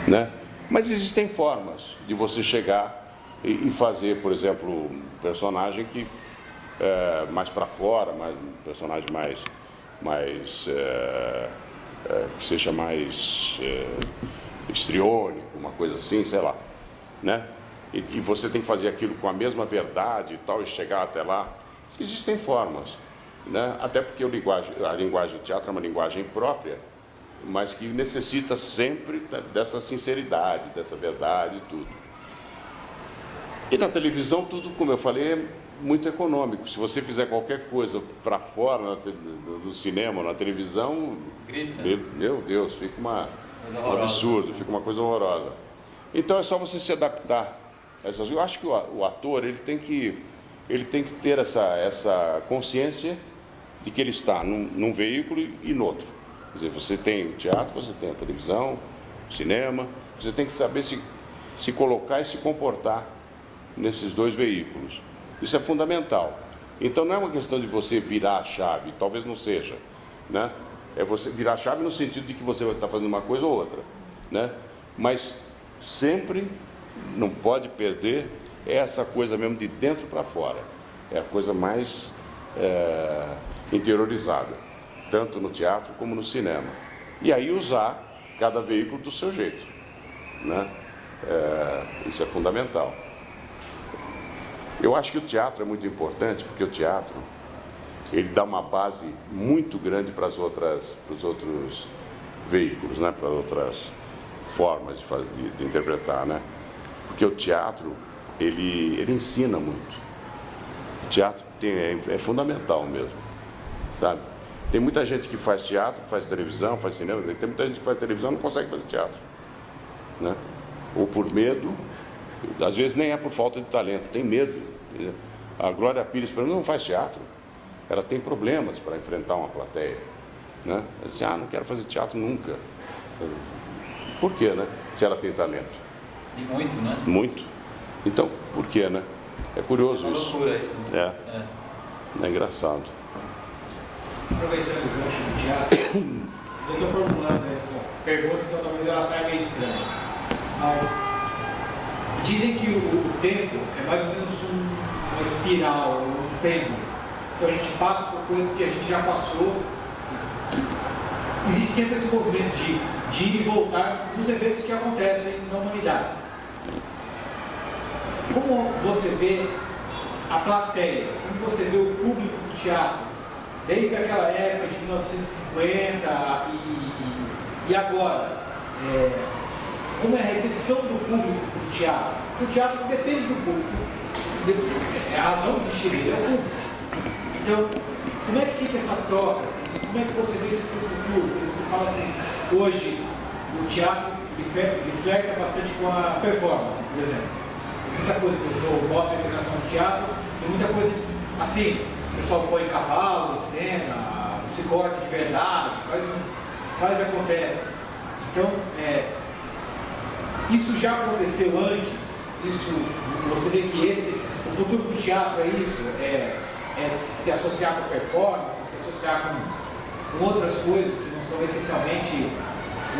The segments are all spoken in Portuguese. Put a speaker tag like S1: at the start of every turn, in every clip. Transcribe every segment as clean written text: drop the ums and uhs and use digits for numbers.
S1: né? Mas existem formas de você chegar e fazer, por exemplo, um personagem que mais para fora, um personagem que seja mais histriônico, uma coisa assim, sei lá, né? E você tem que fazer aquilo com a mesma verdade e tal, e chegar até lá. Existem formas, né? Até porque a linguagem do teatro é uma linguagem própria, mas que necessita sempre dessa sinceridade, dessa verdade e tudo. E na televisão, tudo, como eu falei, é muito econômico. Se você fizer qualquer coisa para fora, do cinema, na televisão,
S2: grita.
S1: Meu Deus, fica um absurdo, fica uma coisa horrorosa. Então é só você se adaptar. Eu acho que o ator ele tem que ter essa consciência de que ele está num veículo e no outro. Quer dizer, você tem o teatro, você tem a televisão, o cinema, você tem que saber se colocar e se comportar nesses dois veículos. Isso é fundamental. Então não é uma questão de você virar a chave, talvez não seja, né? É você virar a chave no sentido de que você vai estar fazendo uma coisa ou outra, né? Mas sempre não pode perder essa coisa mesmo de dentro para fora. É a coisa mais interiorizada, tanto no teatro como no cinema. E aí usar cada veículo do seu jeito, né? Isso é fundamental. Eu acho que o teatro é muito importante, porque o teatro ele dá uma base muito grande para os outros veículos, né? Para outras formas de interpretar, né? Porque o teatro ele ensina muito. O teatro é fundamental mesmo, sabe? Tem muita gente que faz teatro, faz televisão, faz cinema. Tem muita gente que faz televisão e não consegue fazer teatro, né? Ou por medo, às vezes nem é por falta de talento, tem medo. A Glória Pires, por exemplo, não faz teatro. Ela tem problemas para enfrentar uma plateia, né? Ela diz, não quero fazer teatro nunca. Por quê, né? Se ela tem talento.
S2: E muito, né?
S1: Muito. Então, por quê, né? É curioso
S2: isso. É uma loucura isso.
S1: É engraçado.
S3: Aproveitando o gancho do teatro, eu estou formulando essa pergunta, então talvez ela saia meio estranha. Mas dizem que o tempo é mais ou menos uma espiral, um pêndulo. Então a gente passa por coisas que a gente já passou. Existe sempre esse movimento de ir e voltar nos eventos que acontecem na humanidade. Como você vê a plateia, como você vê o público do teatro, desde aquela época de 1950 e agora, como é a recepção do público do teatro? Porque o teatro depende do público, a razão de existir dele é o público. Então, como é que fica essa troca? Assim? Como é que você vê isso para o futuro? Por exemplo, você fala assim, hoje o teatro ele flerta bastante com a performance, por exemplo. Tem muita coisa do Mostra Internacional do Teatro, tem muita coisa assim, o pessoal põe cavalo em cena, se corta de verdade, faz e acontece. Então, isso já aconteceu antes, você vê que o futuro do teatro é isso, é se associar com a performance, se associar com outras coisas que não são essencialmente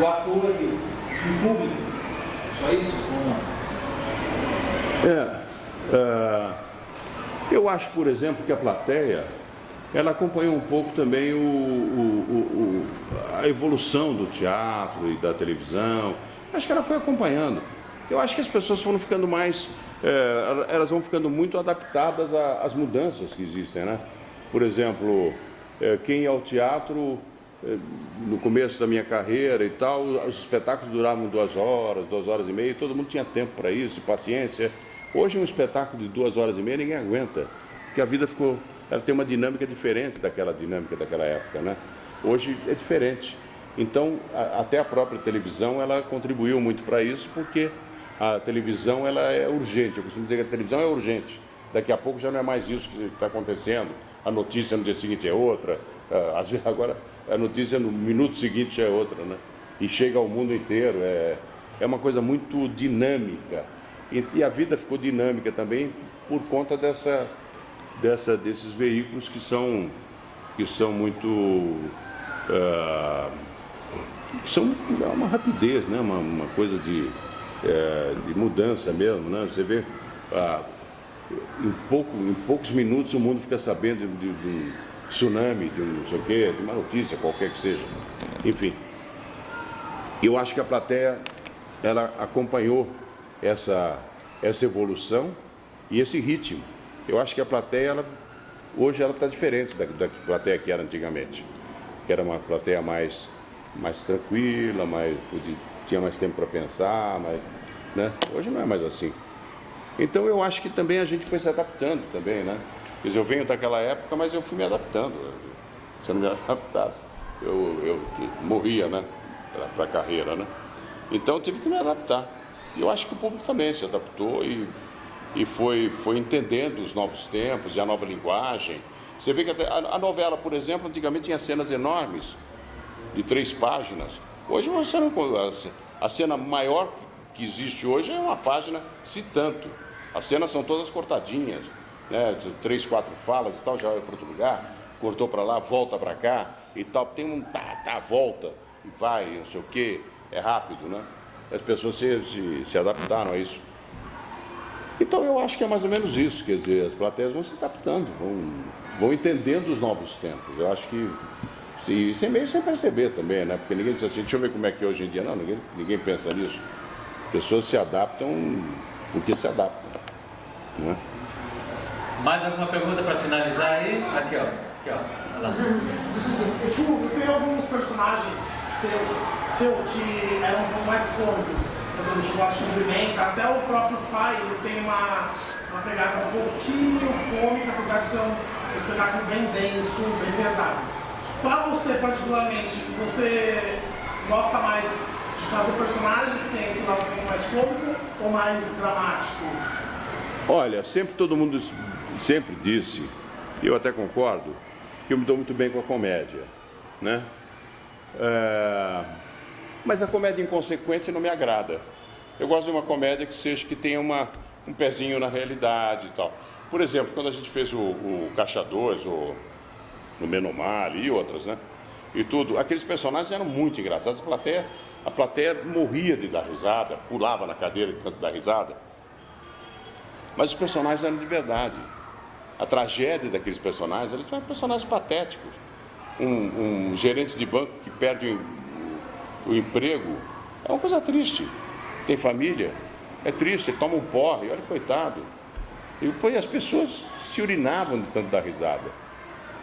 S3: o ator e o público. Só isso ou não?
S1: Eu acho, por exemplo, que a plateia ela acompanhou um pouco também a evolução do teatro e da televisão. Acho que ela foi acompanhando. Eu acho que as pessoas foram ficando mais, elas vão ficando muito adaptadas às mudanças que existem, né? Por exemplo, quem ia ao teatro no começo da minha carreira e tal, os espetáculos duravam 2 horas e meia, todo mundo tinha tempo para isso, paciência. Hoje um espetáculo de 2 horas e meia ninguém aguenta, porque a vida ela tem uma dinâmica diferente daquela dinâmica daquela época, né? Hoje é diferente. Então, até a própria televisão, ela contribuiu muito para isso, porque a televisão ela é urgente. Eu costumo dizer que a televisão é urgente. Daqui a pouco já não é mais isso que está acontecendo. A notícia no dia seguinte é outra. Às vezes agora a notícia no minuto seguinte é outra, né? E chega ao mundo inteiro. É uma coisa muito dinâmica. E a vida ficou dinâmica também por conta desses veículos que são muito são uma rapidez, né? Uma coisa de mudança mesmo, né? Você vê, em poucos minutos o mundo fica sabendo de um tsunami, de um não sei o quê, de uma notícia qualquer que seja. Enfim, eu acho que a plateia, ela acompanhou essa evolução e esse ritmo. Eu acho que a plateia, hoje ela está diferente da plateia que era antigamente, que era uma plateia mais tranquila, tinha mais tempo para pensar, né? Hoje não é mais assim. Então eu acho que também a gente foi se adaptando também, né? Quer dizer, eu venho daquela época, mas eu fui me adaptando. Se eu não me adaptasse, eu morria, né? Para a carreira, né? Então eu tive que me adaptar. E eu acho que o público também se adaptou e foi entendendo os novos tempos e a nova linguagem. Você vê que a novela, por exemplo, antigamente tinha cenas enormes, de 3 páginas. Hoje você não... A cena maior que existe hoje é uma página, se tanto. As cenas são todas cortadinhas, né? 3, 4 falas e tal, já vai para outro lugar, cortou para lá, volta para cá e tal. Tem um volta e vai, não sei o quê, é rápido, né? As pessoas se adaptaram a isso. Então eu acho que é mais ou menos isso, quer dizer, as plateias vão se adaptando, vão entendendo os novos tempos. Eu acho que, meio sem perceber também, né? Porque ninguém diz assim, deixa eu ver como é que é hoje em dia. Não, ninguém pensa nisso. As pessoas se adaptam porque se adaptam, né?
S2: Mais alguma pergunta para finalizar aí? Aqui, ó. Olha lá.
S4: Fulvio, tem alguns personagens seu que eram um pouco mais cômicos. Por exemplo, o Chocolate Cumprimenta, até o próprio pai, ele tem uma pegada um pouquinho cômica, apesar de ser um espetáculo bem denso, bem pesado. Para você, particularmente, você gosta mais de fazer personagens que têm esse lado um pouco mais cômico ou mais dramático?
S1: Olha, todo mundo sempre disse, e eu até concordo, que eu me dou muito bem com a comédia, né? Mas a comédia inconsequente não me agrada. Eu gosto de uma comédia que tenha um pezinho na realidade e tal. Por exemplo, quando a gente fez o Caixa 2, o Menomale e outras, né? E tudo, aqueles personagens eram muito engraçados. A plateia morria de dar risada, pulava na cadeira de tanto dar risada. Mas os personagens eram de verdade. A tragédia daqueles personagens, eles eram personagens patéticos. Um gerente de banco que perde o emprego é uma coisa triste. Tem família, é triste, ele toma um porre, olha, coitado. E depois as pessoas se urinavam de tanto dar risada,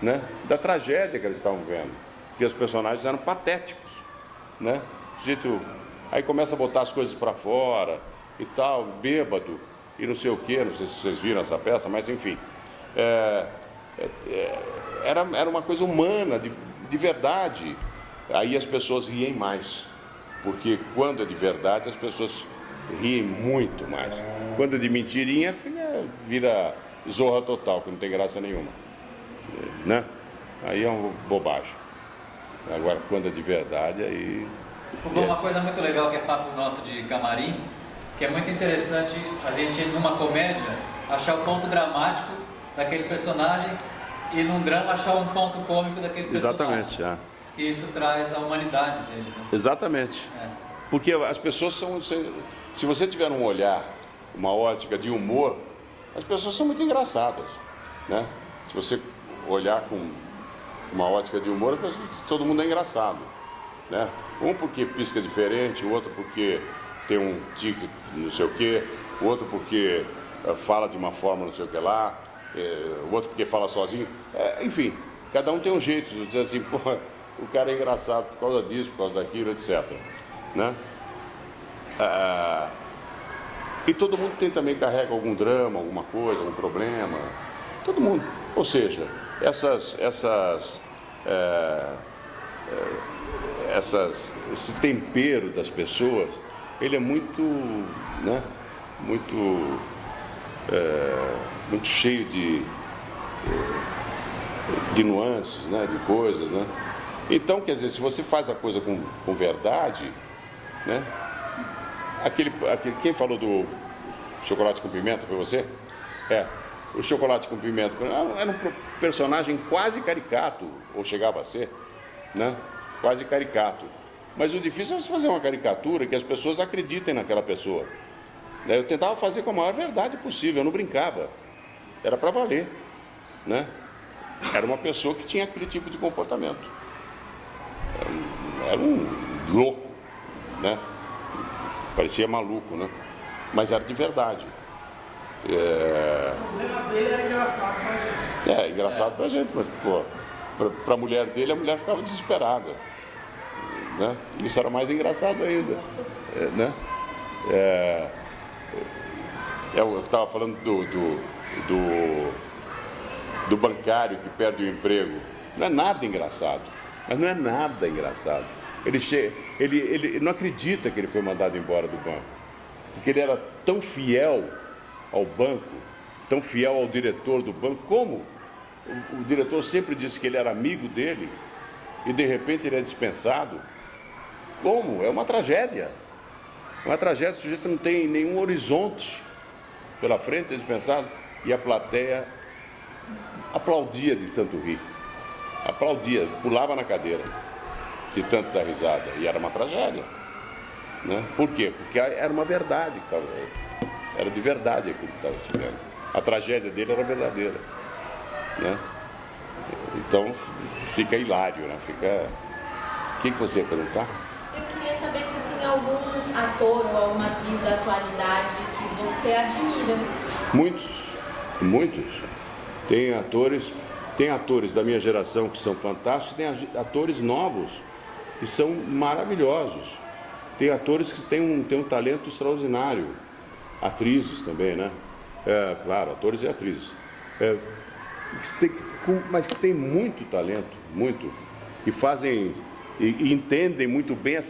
S1: né? Da tragédia que eles estavam vendo. Porque os personagens eram patéticos, né? Aí começa a botar as coisas para fora e tal, bêbado e não sei o quê, não sei se vocês viram essa peça, mas enfim. Era uma coisa humana, de verdade. Aí as pessoas riem mais, porque quando é de verdade as pessoas riem muito mais. Quando é de mentirinha, vira zorra total, que não tem graça nenhuma, né? Aí é uma bobagem. Agora, quando é de verdade, aí...
S2: Foi uma coisa muito legal que é papo nosso de camarim, que é muito interessante a gente, numa comédia, achar o ponto dramático daquele personagem e num drama achar um ponto cômico daquele personagem.
S1: Exatamente,
S2: E isso traz a humanidade dele, né?
S1: Exatamente. Porque as pessoas são... Se você tiver um olhar, uma ótica de humor, as pessoas são muito engraçadas, né? Se você olhar com uma ótica de humor, todo mundo é engraçado, né? Um porque pisca diferente, o outro porque tem um tique não sei o quê, o outro porque fala de uma forma não sei o que lá, o outro porque fala sozinho. Enfim, cada um tem um jeito de dizer assim, pô, o cara é engraçado por causa disso, por causa daquilo, etc. Né? E todo mundo também carrega algum drama, alguma coisa, algum problema. Todo mundo. Ou seja, esse tempero das pessoas, ele é muito, né, muito cheio de nuances, né, de coisas, né? Então, quer dizer, se você faz a coisa com verdade, né? Quem falou do chocolate com pimenta, foi você? O chocolate com pimenta era um personagem quase caricato, ou chegava a ser, né? Quase caricato. Mas o difícil é você fazer uma caricatura que as pessoas acreditem naquela pessoa. Eu tentava fazer com a maior verdade possível, eu não brincava. Era para valer, né? Era uma pessoa que tinha aquele tipo de comportamento. Era um louco, né? Parecia maluco, né? Mas era de verdade.
S4: O problema dele era engraçado pra gente.
S1: É, engraçado pra gente, mas, pô, pra mulher dele, a mulher ficava desesperada, né? Isso era mais engraçado ainda, né? Eu estava falando do bancário que perde o emprego. Não é nada engraçado, mas não é nada engraçado. Ele não acredita que ele foi mandado embora do banco, porque ele era tão fiel ao banco, tão fiel ao diretor do banco. Como o diretor sempre disse que ele era amigo dele e de repente ele é dispensado. Como? É uma tragédia. Uma tragédia, o sujeito não tem nenhum horizonte pela frente, é dispensado. E a plateia aplaudia de tanto rir. Aplaudia, pulava na cadeira de tanto dar risada. E era uma tragédia, né? Por quê? Porque era uma verdade que estava aí. Era de verdade aquilo que estava se vendo. A tragédia dele era verdadeira, né? Então fica hilário, né? O que você ia perguntar?
S5: Eu queria saber se tem algum ator ou alguma atriz da atualidade que você admira.
S1: Muitos. Tem atores da minha geração que são fantásticos, tem atores novos que são maravilhosos. Tem atores que têm um talento extraordinário. Atrizes também, né? Claro, atores e atrizes. Mas que têm muito talento, muito. E fazem, e entendem muito bem essa